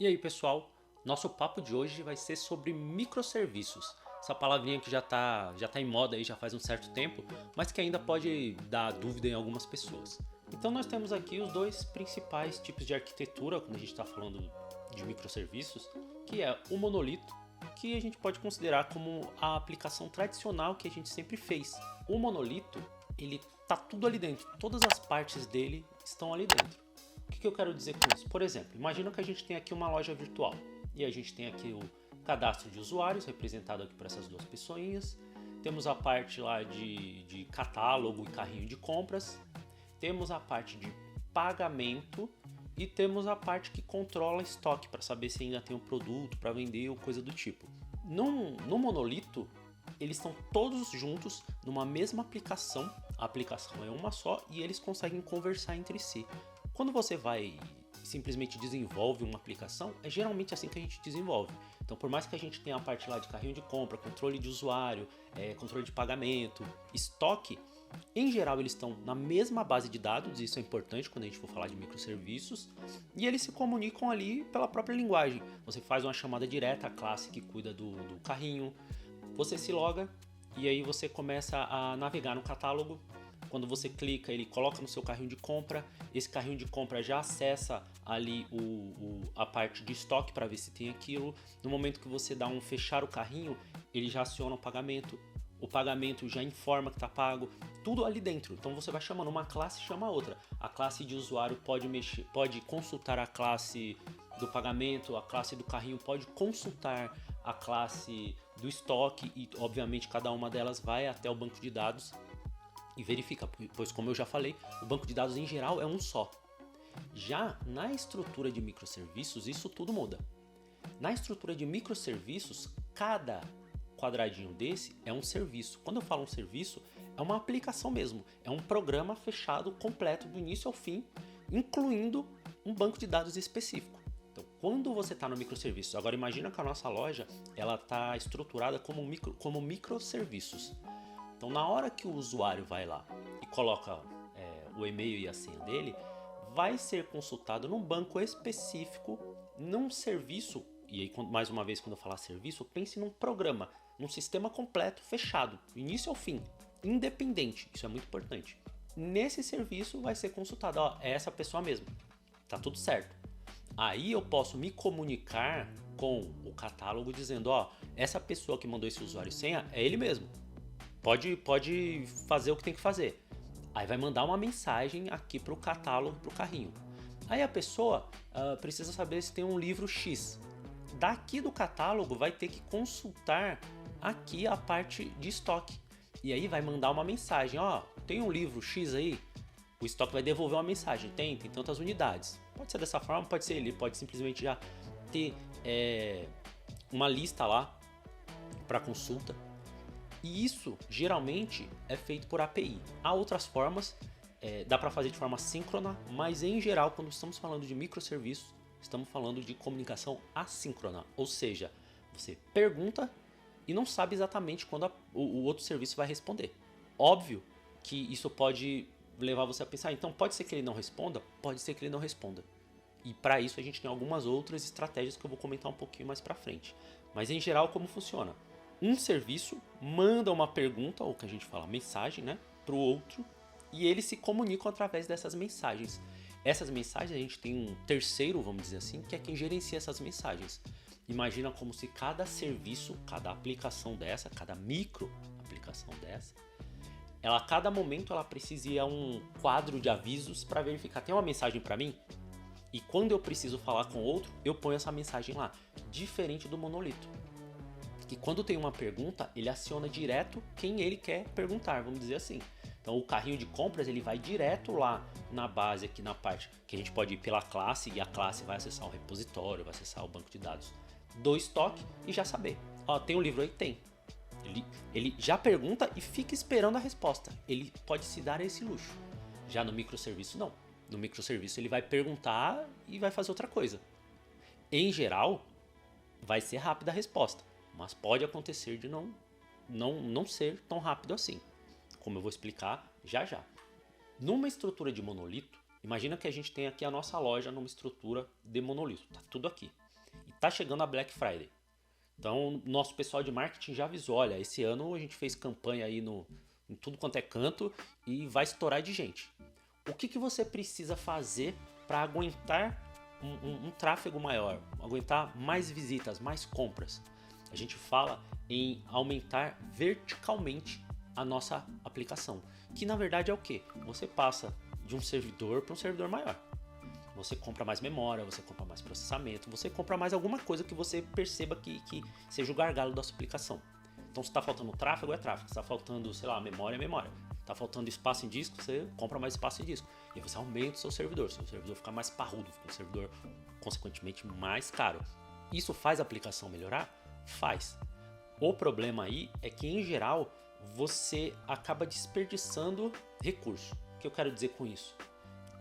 E aí pessoal, nosso papo de hoje vai ser sobre microserviços. Essa palavrinha que já tá em moda aí já faz um certo tempo, mas que ainda pode dar dúvida em algumas pessoas. Então nós temos aqui os dois principais tipos de arquitetura quando a gente está falando de microserviços, que é o monolito, que a gente pode considerar como a aplicação tradicional que a gente sempre fez. O monolito, ele tá tudo ali dentro, todas as partes dele estão ali dentro. O que eu quero dizer com isso? Por exemplo, imagina que a gente tem aqui uma loja virtual e a gente tem aqui o cadastro de usuários, representado aqui por essas duas pessoinhas. Temos a parte lá de catálogo e carrinho de compras. Temos a parte de pagamento e temos a parte que controla estoque para saber se ainda tem um produto para vender ou coisa do tipo. No monolito, eles estão todos juntos numa mesma aplicação. A aplicação é uma só e eles conseguem conversar entre si. Quando você vai simplesmente desenvolve uma aplicação, é geralmente assim que a gente desenvolve. Então, por mais que a gente tenha a parte lá de carrinho de compra, controle de usuário, controle de pagamento, estoque, em geral eles estão na mesma base de dados, isso é importante quando a gente for falar de microserviços, e eles se comunicam ali pela própria linguagem. Você faz uma chamada direta à classe que cuida do carrinho, você se loga e aí você começa a navegar no catálogo. Quando você clica, ele coloca no seu carrinho de compra. Esse carrinho de compra já acessa ali a parte de estoque para ver se tem aquilo. No momento que você dá um fechar o carrinho, ele já aciona o pagamento. O pagamento já informa que está pago. Tudo ali dentro. Então você vai chamando uma classe, chama a outra. A classe de usuário pode consultar a classe do pagamento, a classe do carrinho pode consultar a classe do estoque e, obviamente, cada uma delas vai até o banco de dados e verifica, pois como eu já falei, o banco de dados em geral é um só. Já na estrutura de microserviços, isso tudo muda. Na estrutura de microserviços, cada quadradinho desse é um serviço. Quando eu falo um serviço, é uma aplicação mesmo, é um programa fechado, completo, do início ao fim, incluindo um banco de dados específico. Então, quando você está no microserviço, agora imagina que a nossa loja ela está estruturada como microserviços. Então, na hora que o usuário vai lá e coloca o e-mail e a senha dele, vai ser consultado num banco específico, num serviço, e aí mais uma vez quando eu falar serviço, pense num programa, num sistema completo, fechado, do início ao fim, independente, isso é muito importante. Nesse serviço vai ser consultado, é essa pessoa mesmo, tá tudo certo. Aí eu posso me comunicar com o catálogo dizendo, essa pessoa que mandou esse usuário e senha é ele mesmo. Pode fazer o que tem que fazer. Aí vai mandar uma mensagem aqui para o catálogo, para o carrinho. Aí a pessoa precisa saber se tem um livro X. Daqui do catálogo vai ter que consultar aqui a parte de estoque. E aí vai mandar uma mensagem, tem um livro X aí? O estoque vai devolver uma mensagem, tem tantas unidades. Pode ser dessa forma, pode ser ele pode simplesmente já ter uma lista lá para consulta. E isso geralmente é feito por API. Há outras formas, dá para fazer de forma síncrona, mas em geral, quando estamos falando de microserviços, estamos falando de comunicação assíncrona. Ou seja, você pergunta e não sabe exatamente quando o outro serviço vai responder. Óbvio que isso pode levar você a pensar, então pode ser que ele não responda? Pode ser que ele não responda. E para isso a gente tem algumas outras estratégias que eu vou comentar um pouquinho mais para frente. Mas em geral, como funciona? Um serviço manda uma pergunta, ou que a gente fala mensagem, para o outro, e eles se comunicam através dessas mensagens. Essas mensagens a gente tem um terceiro, vamos dizer assim, que é quem gerencia essas mensagens. Imagina como se cada serviço, cada aplicação dessa, cada micro aplicação dessa, ela a cada momento ela precisa ir a um quadro de avisos para verificar, tem uma mensagem para mim? E quando eu preciso falar com outro, eu ponho essa mensagem lá, diferente do monolito. Que quando tem uma pergunta, ele aciona direto quem ele quer perguntar, vamos dizer assim. Então o carrinho de compras ele vai direto lá na base, aqui na parte que a gente pode ir pela classe e a classe vai acessar o repositório, vai acessar o banco de dados do estoque e já saber. Tem um livro aí? Tem. Ele já pergunta e fica esperando a resposta. Ele pode se dar esse luxo. Já no microserviço não. No microserviço ele vai perguntar e vai fazer outra coisa. Em geral, vai ser rápida a resposta. Mas pode acontecer de não ser tão rápido assim, como eu vou explicar já já. Numa estrutura de monolito, imagina que a gente tem aqui a nossa loja numa estrutura de monolito, tá tudo aqui. tá chegando a Black Friday. Então, nosso pessoal de marketing já avisou, olha, esse ano a gente fez campanha aí em tudo quanto é canto e vai estourar de gente. O que você precisa fazer para aguentar um tráfego maior, aguentar mais visitas, mais compras? A gente fala em aumentar verticalmente a nossa aplicação, que na verdade é o quê? Você passa de um servidor para um servidor maior. Você compra mais memória, você compra mais processamento, você compra mais alguma coisa que você perceba que seja o gargalo da sua aplicação. Então, se está faltando tráfego, é tráfego. Se está faltando, sei lá, memória, é memória. Está faltando espaço em disco, você compra mais espaço em disco. E aí você aumenta o seu servidor fica mais parrudo, fica um servidor, consequentemente, mais caro. Isso faz a aplicação melhorar? Faz. O problema aí é que, em geral, você acaba desperdiçando recurso. O que eu quero dizer com isso?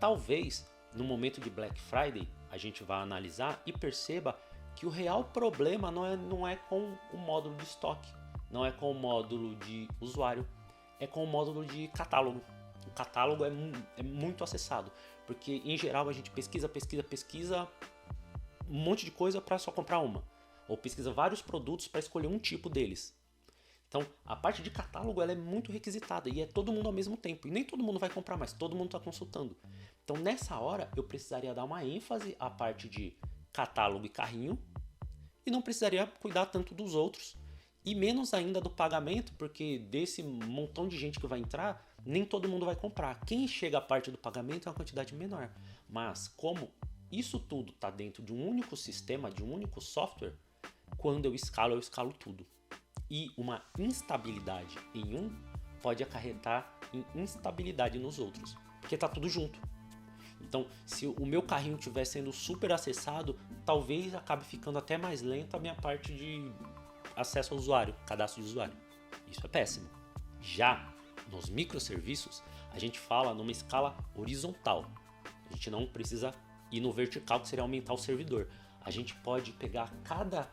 Talvez no momento de Black Friday a gente vá analisar e perceba que o real problema não é com o módulo de estoque, não é com o módulo de usuário, é com o módulo de catálogo. O catálogo é muito acessado, porque em geral a gente pesquisa um monte de coisa para só comprar uma, ou pesquisa vários produtos para escolher um tipo deles. Então, a parte de catálogo ela é muito requisitada e é todo mundo ao mesmo tempo. E nem todo mundo vai comprar, mas todo mundo está consultando. Então, nessa hora, eu precisaria dar uma ênfase à parte de catálogo e carrinho e não precisaria cuidar tanto dos outros e menos ainda do pagamento, porque desse montão de gente que vai entrar, nem todo mundo vai comprar. Quem chega à parte do pagamento é uma quantidade menor. Mas, como isso tudo está dentro de um único sistema, de um único software, quando eu escalo tudo. E uma instabilidade em um pode acarretar em instabilidade nos outros, porque está tudo junto. Então, se o meu carrinho estiver sendo super acessado, talvez acabe ficando até mais lenta a minha parte de acesso ao usuário, cadastro de usuário. Isso é péssimo. Já nos microserviços, a gente fala numa escala horizontal. A gente não precisa ir no vertical, que seria aumentar o servidor. A gente pode pegar cada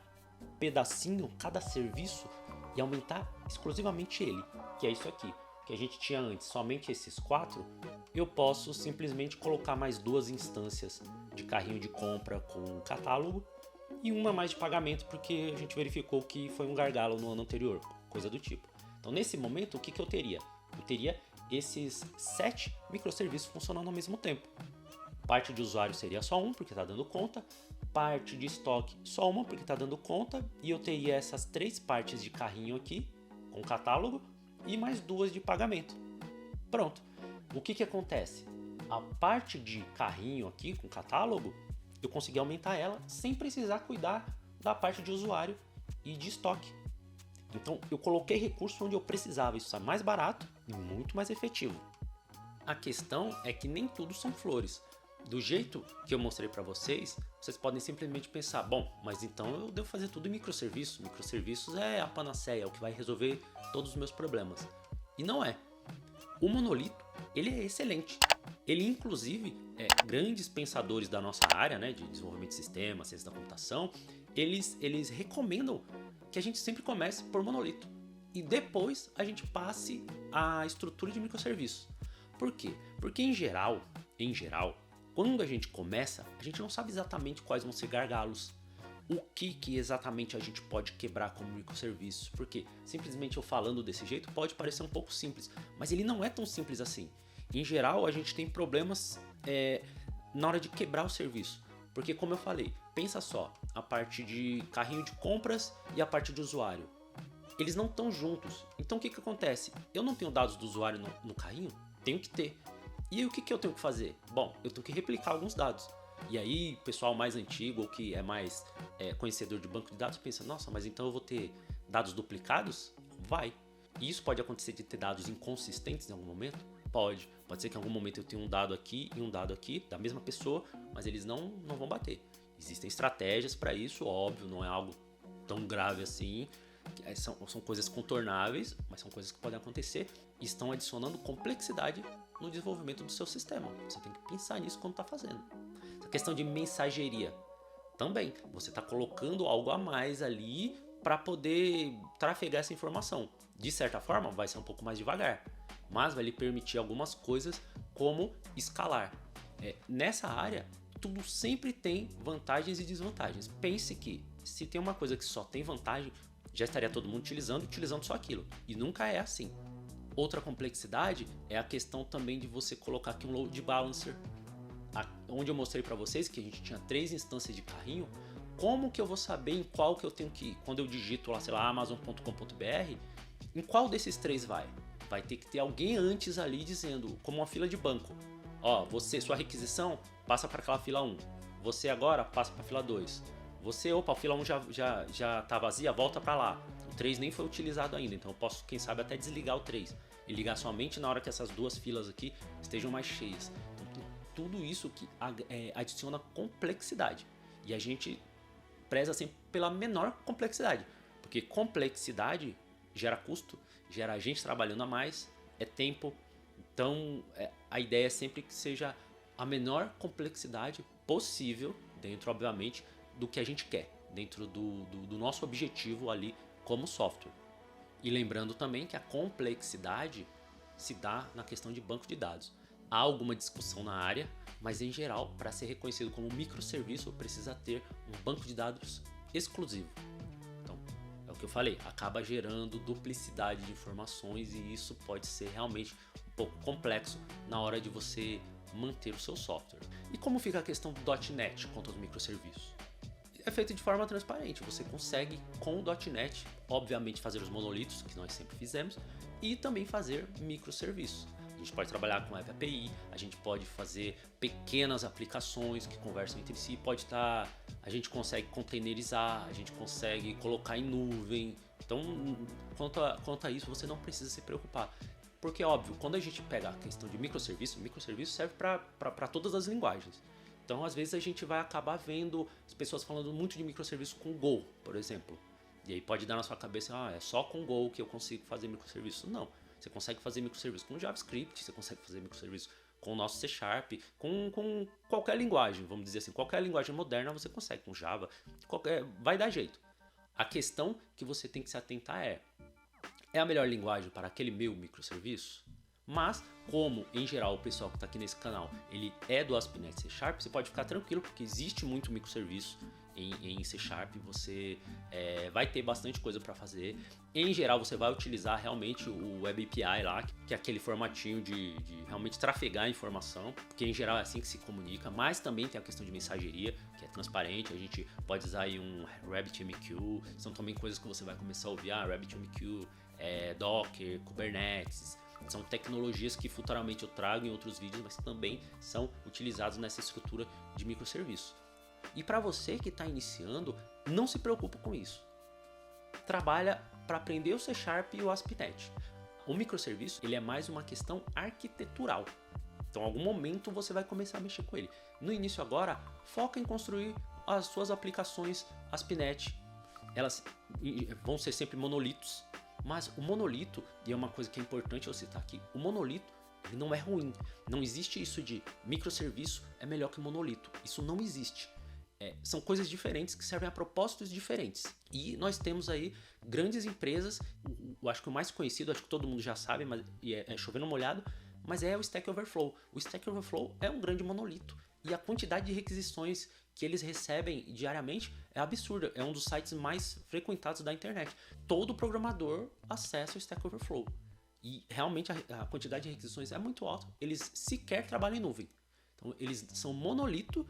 pedacinho, cada serviço e aumentar exclusivamente ele, que é isso aqui. Que a gente tinha antes somente esses 4, eu posso simplesmente colocar mais 2 instâncias de carrinho de compra com catálogo e uma mais de pagamento, porque a gente verificou que foi um gargalo no ano anterior, coisa do tipo. Então, nesse momento, o que eu teria? Eu teria esses 7 microserviços funcionando ao mesmo tempo. Parte de usuário seria só um, porque está dando conta. Parte de estoque só uma, porque está dando conta. E eu teria essas 3 partes de carrinho aqui, com catálogo, e mais 2 de pagamento. Pronto. O que acontece? A parte de carrinho aqui, com catálogo, eu consegui aumentar ela sem precisar cuidar da parte de usuário e de estoque. Então, eu coloquei recurso onde eu precisava. Isso é mais barato e muito mais efetivo. A questão é que nem tudo são flores. Do jeito que eu mostrei para vocês, vocês podem simplesmente pensar, bom, mas então eu devo fazer tudo em microserviços. Microserviços é a panaceia, é o que vai resolver todos os meus problemas. E não é. O monolito, ele é excelente. Ele, inclusive, grandes pensadores da nossa área, né, de desenvolvimento de sistemas, ciência da computação, eles recomendam que a gente sempre comece por monolito. E depois a gente passe à estrutura de microserviços. Por quê? Porque em geral, quando a gente começa, a gente não sabe exatamente quais vão ser gargalos, o que exatamente a gente pode quebrar como microserviços, porque simplesmente eu falando desse jeito pode parecer um pouco simples, mas ele não é tão simples assim. Em geral, a gente tem problemas na hora de quebrar o serviço, porque como eu falei, pensa só, a parte de carrinho de compras e a parte de usuário, eles não estão juntos. Então o que acontece? Eu não tenho dados do usuário no carrinho? Tenho que ter. E aí o que eu tenho que fazer? Bom, eu tenho que replicar alguns dados. E aí o pessoal mais antigo ou que é mais conhecedor de banco de dados pensa, nossa, mas então eu vou ter dados duplicados? Vai. E isso pode acontecer de ter dados inconsistentes em algum momento? Pode. Pode ser que em algum momento eu tenha um dado aqui e um dado aqui da mesma pessoa, mas eles não vão bater. Existem estratégias para isso, óbvio, não é algo tão grave assim. São coisas contornáveis, mas são coisas que podem acontecer e estão adicionando complexidade no desenvolvimento do seu sistema. Você tem que pensar nisso quando está fazendo. Essa questão de mensageria também. Você está colocando algo a mais ali para poder trafegar essa informação. De certa forma, vai ser um pouco mais devagar, mas vai lhe permitir algumas coisas como escalar. Nessa área, tudo sempre tem vantagens e desvantagens. Pense que se tem uma coisa que só tem vantagem, já estaria todo mundo utilizando só aquilo. E nunca é assim. Outra complexidade é a questão também de você colocar aqui um load balancer, onde eu mostrei para vocês que a gente tinha 3 instâncias de carrinho. Como que eu vou saber em qual que eu tenho que ir? Quando eu digito lá, sei lá, amazon.com.br, em qual desses 3 vai? Vai ter que ter alguém antes ali dizendo, como uma fila de banco. Ó, sua requisição passa para aquela fila 1. Você agora passa para a fila 2. Você, opa, a fila 1 já tá vazia, volta para lá. O 3 nem foi utilizado ainda, então eu posso, quem sabe, até desligar o 3 e ligar somente na hora que essas 2 filas aqui estejam mais cheias. Então tem tudo isso que adiciona complexidade. E a gente preza sempre pela menor complexidade, porque complexidade gera custo, gera gente trabalhando a mais, é tempo. Então a ideia é sempre que seja a menor complexidade possível, dentro obviamente do que a gente quer, dentro do nosso objetivo ali como software. E lembrando também que a complexidade se dá na questão de banco de dados. Há alguma discussão na área, mas em geral, para ser reconhecido como microserviço, precisa ter um banco de dados exclusivo. Então, é o que eu falei, acaba gerando duplicidade de informações e isso pode ser realmente um pouco complexo na hora de você manter o seu software. E como fica a questão do .NET quanto aos microserviços? É feito de forma transparente, você consegue com o .NET, obviamente, fazer os monolitos, que nós sempre fizemos, e também fazer microserviços. A gente pode trabalhar com Web API, a gente pode fazer pequenas aplicações que conversam entre si, a gente consegue containerizar, a gente consegue colocar em nuvem. Então, quanto a isso, você não precisa se preocupar. Porque, óbvio, quando a gente pega a questão de microserviço serve para todas as linguagens. Então, às vezes, a gente vai acabar vendo as pessoas falando muito de microserviço com Go, por exemplo. E aí pode dar na sua cabeça, é só com Go que eu consigo fazer microserviço. Não. Você consegue fazer microserviço com JavaScript, você consegue fazer microserviço com o nosso C Sharp, com qualquer linguagem, vamos dizer assim, qualquer linguagem moderna você consegue, com Java, vai dar jeito. A questão que você tem que se atentar é a melhor linguagem para aquele meu microserviço? Mas, como em geral o pessoal que está aqui nesse canal, ele é do ASP.NET C Sharp, você pode ficar tranquilo, porque existe muito microserviço em C Sharp, você vai ter bastante coisa para fazer. Em geral, você vai utilizar realmente o Web API lá, que é aquele formatinho de realmente trafegar a informação, porque em geral é assim que se comunica, mas também tem a questão de mensageria, que é transparente, a gente pode usar aí um RabbitMQ, são também coisas que você vai começar a ouvir, RabbitMQ, Docker, Kubernetes, são tecnologias que futuramente eu trago em outros vídeos, mas também são utilizadas nessa estrutura de microserviço. E para você que está iniciando, não se preocupe com isso. Trabalha para aprender o C Sharp e o ASP.NET. O microserviço ele é mais uma questão arquitetural. Então, em algum momento você vai começar a mexer com ele. No início agora, foca em construir as suas aplicações ASP.NET. Elas vão ser sempre monolitos. Mas o monolito, e é uma coisa que é importante eu citar aqui, o monolito ele não é ruim. Não existe isso de microserviço é melhor que monolito. Isso não existe. São coisas diferentes que servem a propósitos diferentes. E nós temos aí grandes empresas, eu acho que o mais conhecido, acho que todo mundo já sabe, mas é chovendo molhado, mas é o Stack Overflow. O Stack Overflow é um grande monolito. E a quantidade de requisições que eles recebem diariamente é absurda. É um dos sites mais frequentados da internet. Todo programador acessa o Stack Overflow. E realmente a quantidade de requisições é muito alta. Eles sequer trabalham em nuvem. Então eles são monolito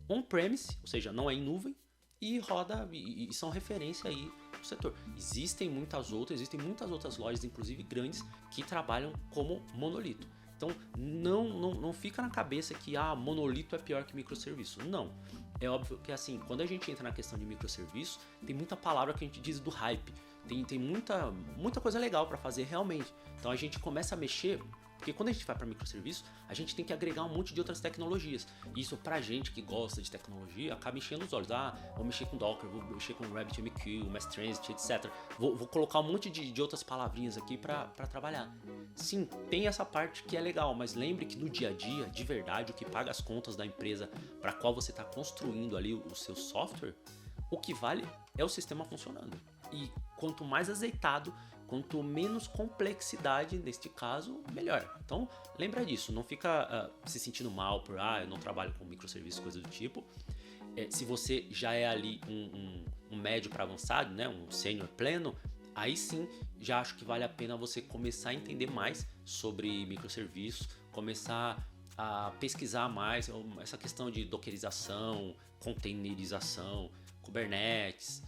on-premise, ou seja, não é em nuvem, e roda e são referência aí no setor. Existem muitas outras lojas, inclusive grandes, que trabalham como monolito. Então não fica na cabeça que monolito é pior que microserviço. Não. É óbvio que assim, quando a gente entra na questão de microserviço, tem muita palavra que a gente diz do hype. Tem muita coisa legal para fazer realmente. Então a gente começa a mexer, porque quando a gente vai para microserviço, a gente tem que agregar um monte de outras tecnologias. E isso pra gente que gosta de tecnologia, acaba enchendo os olhos. Vou mexer com Docker, vou mexer com RabbitMQ, Mass Transit, etc. Vou colocar um monte de outras palavrinhas aqui para trabalhar. Sim, tem essa parte que é legal, mas lembre que no dia a dia, de verdade, o que paga as contas da empresa para qual você está construindo ali o seu software, o que vale é o sistema funcionando. E quanto mais azeitado, Quanto menos complexidade neste caso, melhor. Então, lembra disso, não fica se sentindo mal por, eu não trabalho com microserviços, coisa do tipo. Se você já é ali um médio para avançado, né, um sênior pleno, aí sim já acho que vale a pena você começar a entender mais sobre microserviços, começar a pesquisar mais essa questão de dockerização, containerização, Kubernetes,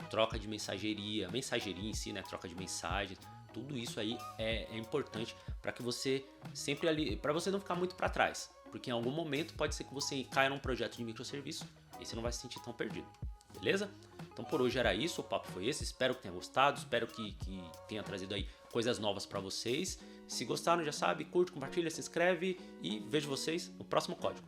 troca de mensageria em si, né, troca de mensagens, tudo isso aí é importante para que você sempre ali, para você não ficar muito para trás, porque em algum momento pode ser que você caia num projeto de microserviço e você não vai se sentir tão perdido, beleza? Então por hoje era isso, o papo foi esse, espero que tenha gostado, espero que tenha trazido aí coisas novas para vocês. Se gostaram, já sabe, curte, compartilha, se inscreve e vejo vocês no próximo código.